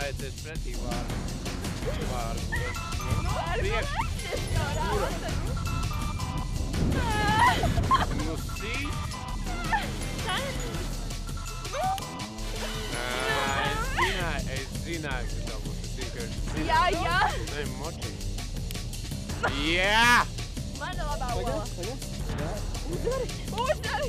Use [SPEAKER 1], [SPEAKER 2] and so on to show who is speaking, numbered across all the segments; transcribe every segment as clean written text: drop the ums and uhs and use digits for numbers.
[SPEAKER 1] Pievēcies pretī vārdu. Priekš. Nu sīt. Es zināju, ka tā būs.
[SPEAKER 2] Jā.
[SPEAKER 1] Nē, moči. Jā!
[SPEAKER 2] Mana labā ola. Uzdari!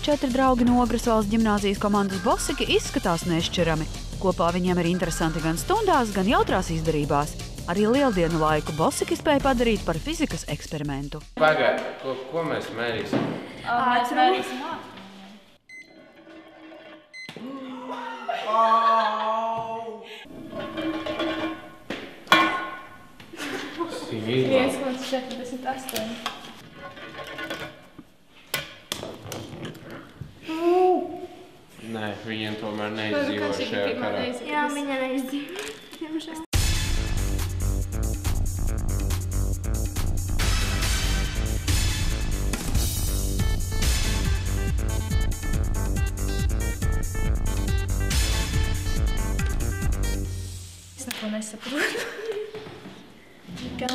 [SPEAKER 3] 4 draugi no Ogres valsts ģimnāzijas komandas Bosiki izskatās nešķirami. Kopā viņiem ir interesanti gan stundās, gan jautrās izdarībās. Arī lieldienu laiku Bosiki spēja padarīt par fizikas eksperimentu.
[SPEAKER 1] Pagaid, ko mēs mērīsim?
[SPEAKER 2] Mēs mērīsim
[SPEAKER 1] Sīvā.
[SPEAKER 2] 1,48.
[SPEAKER 1] Nē, viņiem tomēr neizdzīvo šajā karā.
[SPEAKER 2] Jā, viņa neizdzīvo. Es neko nesaprotu.
[SPEAKER 4] Jā,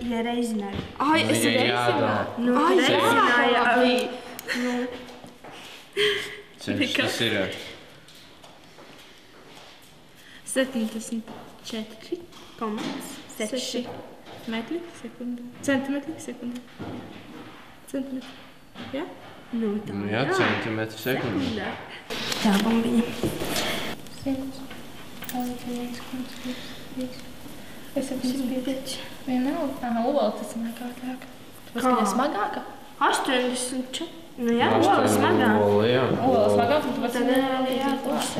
[SPEAKER 4] ja reizināju.
[SPEAKER 2] Ai, es reizināju.
[SPEAKER 1] Tas ir
[SPEAKER 4] 74,6 metri sekundē. Centimetri sekundē. Centimetri. Jā? Nu, tā.
[SPEAKER 1] Nu jā, centimetri sekundē.
[SPEAKER 4] Tā bumbiņa.
[SPEAKER 2] Es apsīju. Vienalga. Ola, tas ir smagākāk. Tas ir smagāka?
[SPEAKER 4] 84. Nu jā, ola smagāk.
[SPEAKER 2] Ola smagāk, un tu pats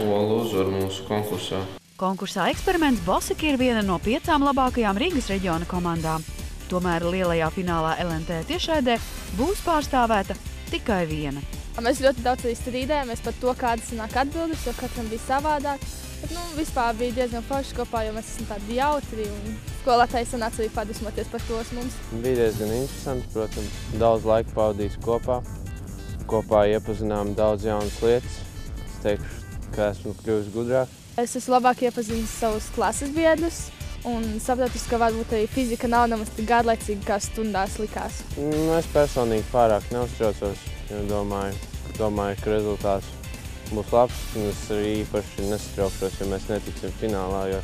[SPEAKER 1] Ola uzvar mūsu konkursā.
[SPEAKER 3] Konkursā eksperiments Bosiki ir viena no 5 labākajām Rīgas reģiona komandām. Tomēr lielajā finālā LNT tiešraidē būs pārstāvēta tikai viena.
[SPEAKER 2] Mēs ļoti daudz strīdējāmies par to, kādas sanāk atbildes, jo katram bija savādāk. Bet, vispār bija diezgan forši kopā, jo mēs esam tādi jautri, un skolotāji sanāca arī padusmoties par tos mums.
[SPEAKER 5] Bija diezgan interesanti, protams, daudz laika pavadījis kopā. Kopā iepazinām daudz jaunas lietas. Es teikšu, ka esmu kļuvis gudrāk.
[SPEAKER 2] Es esmu labāk iepazinis savus klases biedrus, un sapratu, ka varbūt arī fizika nav nemaz tik garlaicīga, kā stundās likās.
[SPEAKER 5] Es personīgi pārāk neuztraucos, jo domāju, ka rezultāts būs labs, un es arī īpaši nesatraukšos, ja mēs netiksim finālā, jo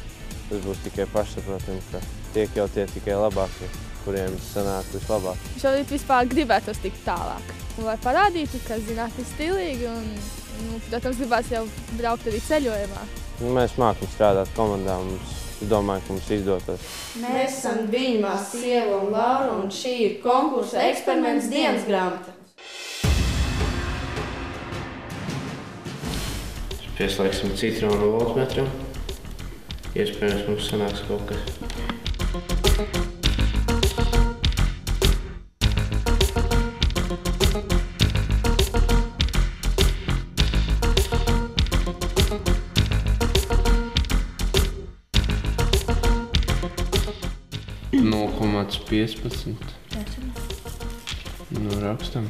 [SPEAKER 5] tas būs tikai pašsaprotami, ka tiek jau tie tikai labākie, kuriem sanāk vislabāk.
[SPEAKER 2] Šorīt vispār gribētos tikt tālāk, un lai parādītu, ka zinātne ir stilīgi, un, protams, gribās jau braukt arī ceļojumā.
[SPEAKER 5] Mēs mākam strādāt komandā, un es domāju, ka mums izdotos.
[SPEAKER 6] Mēs esam Viņmās, Sieva un Laura, un šī ir konkursa eksperiments dienas grāmata.
[SPEAKER 1] Pieslēgsim citronu voltmetram. Iespējams, mums sanāks kaut kas. No 0,15. Nu, rakstam.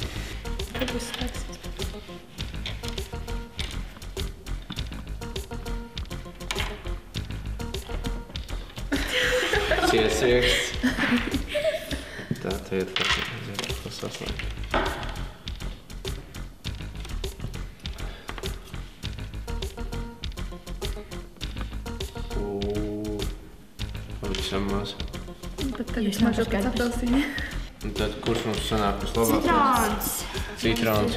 [SPEAKER 1] Ciesieksts. Tā te ir pa saslēgt. Pavisam maz.
[SPEAKER 2] Bet tad es mažu pēc apelsīni.
[SPEAKER 1] Un tad kurš mums sanāk vislabākais? Citrons.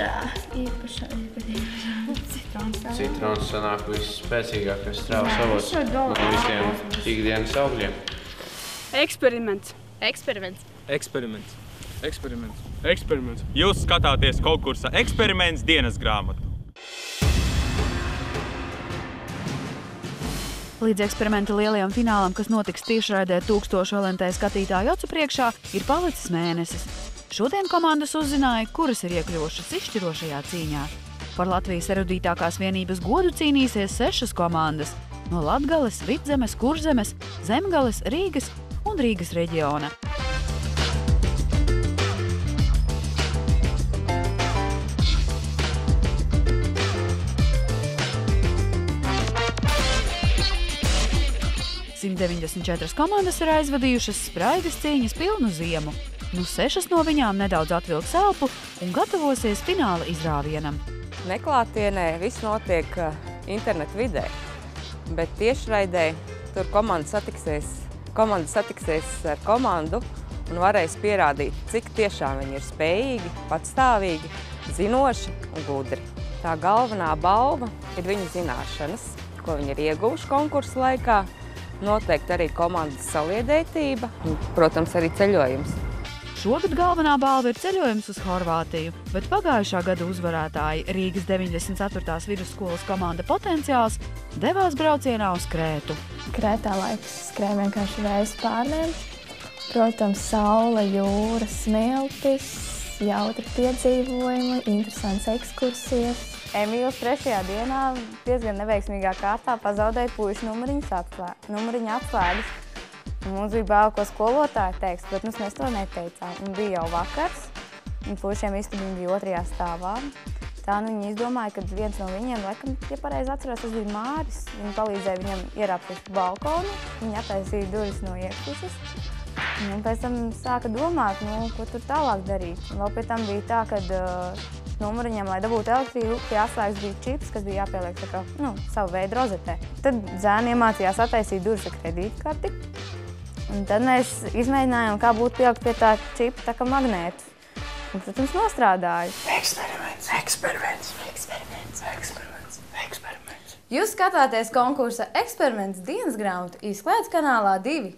[SPEAKER 1] Citrons sanāk visspēcīgākais strāvas avots no visiem ikdienas augļiem.
[SPEAKER 4] Eksperiments.
[SPEAKER 7] Jūs skatāties konkursa eksperiments dienas grāmatu.
[SPEAKER 3] Līdz eksperimenta lielajam finālam, kas notiks tiešraidē 1000 LNT skatītāju acu priekšā, ir palicis mēnesis. Šodien komandas uzzināja, kuras ir iekļuvušas izšķirošajā cīņā. Par Latvijas erudītākās vienības godu cīnīsies 6 komandas – no Latgales, Vidzemes, Kurzemes, Zemgales, Rīgas un Rīgas reģiona. 194 komandas ir aizvadījušas spraigas cīņas pilnu ziemu. 6 no viņām nedaudz atvilks elpu un gatavosies fināla izrāvienam.
[SPEAKER 8] Neklātienē viss notiek internetu vidē, bet tiešraidē tur komanda satiksies ar komandu un varēs pierādīt, cik tiešām viņi ir spējīgi, patstāvīgi, zinoši un gudri. Tā galvenā balva ir viņu zināšanas, ko viņi ir ieguvuši konkursu laikā, noteikti arī komandas saliedētība un, protams, arī ceļojums.
[SPEAKER 3] Šogad galvenā balva ir ceļojums uz Horvātiju, bet pagājušā gada uzvarētāji Rīgas 94. vidusskolas komanda Potenciāls devās braucienā uz Krētu.
[SPEAKER 9] Krētā laiks skrēja vienkārši reiz pārnēm. Protams, saule, jūra, smiltis, jautri piedzīvojumi, interesants ekskursijas.
[SPEAKER 10] Emīls 3. dienā diezgan neveiksmīgā kārtā pazaudēja puišu numuriņa atslēgas. Mums bija bail, ko skolotāji teiks, bet mēs to neteicām. Un bija jau vakars, un puišiem istabiņi bija 2. stāvā. Tā viņi izdomāja, ka viens no viņiem, laikam, ja pareizi atceros, tas bija Māris. Viņi palīdzēja viņam ierāpties pa balkonu, viņi attaisīja durvis no iekšpuses. Un pēc tam sāka domāt, ko tur tālāk darīt. Un vēl pie tam bija tā, ka numuriņam, lai dabūtu elektrību, pie atslēgas bija čips, kas bija jāpieliek tā kā, savu veidu rozetē. Tad zēni iemācījās attaisīt durvis ar kredītkarti. Un tad mēs izmēģinājām, kā būtu pielikt pie tā čipa tā kā magnētu. Un, protams, nostrādāja.
[SPEAKER 6] Eksperiments. Jūs skatāties konkursa Eksperiments dienas grāmatu izklaides kanālā 2.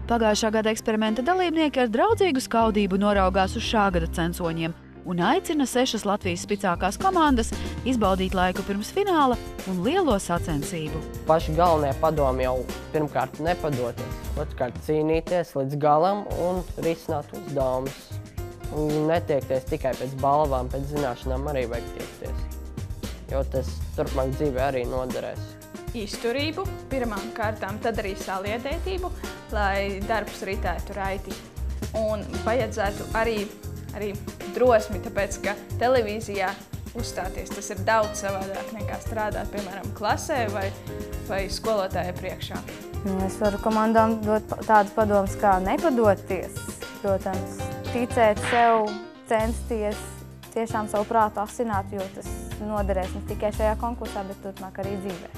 [SPEAKER 3] Pagājušā gada eksperimenta dalībnieki ar draudzīgu skaudību noraugās uz šā gada censoņiem un aicina 6 Latvijas spicākās komandas izbaudīt laiku pirms fināla un lielo sacensību.
[SPEAKER 11] Paši galvenie padomi jau pirmkārt nepadoties, otrkārt cīnīties līdz galam un risināt uzdevumus. Un netiekties tikai pēc balvām, pēc zināšanām arī vajag tiekties, jo tas turpmāk dzīvē arī noderēs.
[SPEAKER 4] Izturību pirmām kārtām, tad arī saliedētību, lai darbs ritētu raiti. Un vajadzētu arī drosmi, tāpēc, ka televīzijā uzstāties tas ir daudz savādāk nekā strādāt, piemēram, klasē vai skolotāja priekšā.
[SPEAKER 10] Es varu komandām dot tādu padomus, kā nepadoties, protams, ticēt sev, censties, tiešām savu prātu asināt, jo tas noderēs ne tikai šajā konkursā, bet turpmāk arī dzīvē.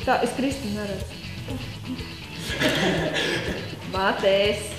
[SPEAKER 4] Tā, es Kristu neredzu. Mātēs.